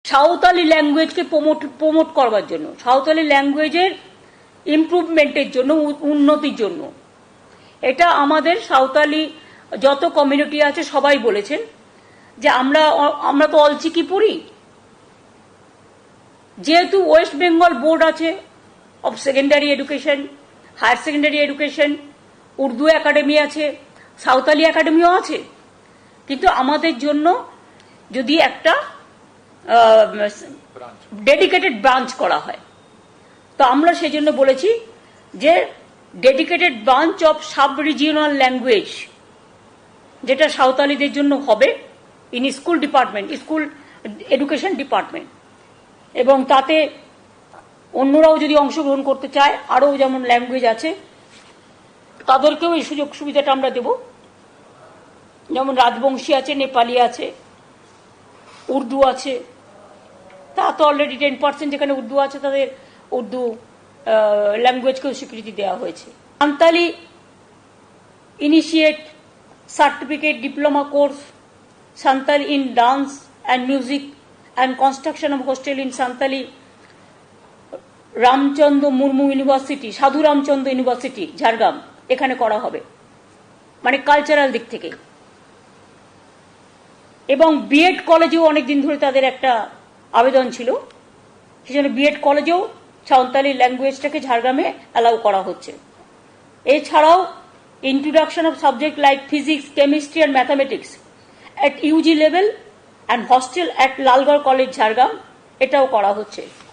Santali ল্যাঙ্গুয়েজকে promote করবার জন্য, সাঁওতালি ল্যাঙ্গুয়েজের ইমপ্রুভমেন্টের জন্য, উন্নতির জন্য। এটা আমাদের সাঁওতালি যত কমিউনিটি আছে সবাই বলেছেন যে আমরা তো অলচিকি পড়ি, যেহেতু ওয়েস্ট বেঙ্গল বোর্ড আছে of secondary education, higher secondary education, Urdu academy আছে, সাঁওতালি একাডেমিও আছে, কিন্তু আমাদের জন্য যদি একটা ডেডিকেটেড ব্রাঞ্চ করা হয়, তো আমরা সেজন্য বলেছি যে dedicated branch of sub regional language, যেটা সাঁওতালিদের জন্য হবে in school department, school education department, এবং তাতে অন্যরাও যদি অংশগ্রহণ করতে চায়, আরও যেমন ল্যাঙ্গুয়েজ আছে তাদেরকেও এই সুযোগ সুবিধাটা আমরা দেব। যেমন রাজবংশী আছে, নেপালি আছে, উর্দু আছে, তা তো অলরেডি 10% যেখানে উর্দু আছে তাদের উর্দু ল্যাঙ্গুয়েজকেও স্বীকৃতি দেওয়া হয়েছে। Santali initiate certificate diploma course Santali in dance and music and construction of hostel in Santali Ramchandra Murmu university, সাধু রামচন্দ্র ইউনিভার্সিটি ঝাড়গ্রাম, এখানে করা হবে, মানে কালচারাল দিক থেকে। এবং বিএড কলেজেও অনেকদিন ধরে তাদের একটা আবেদন ছিল, সেজন্য বিএড কলেজেও সাঁওতালি ল্যাঙ্গুয়েজটাকে ঝাড়গ্রামে অ্যালাউ করা হচ্ছে। এছাড়াও introduction of subject like physics, chemistry and mathematics at UG level and hostel at Lalgarh college Jhargram, এটাও করা হচ্ছে।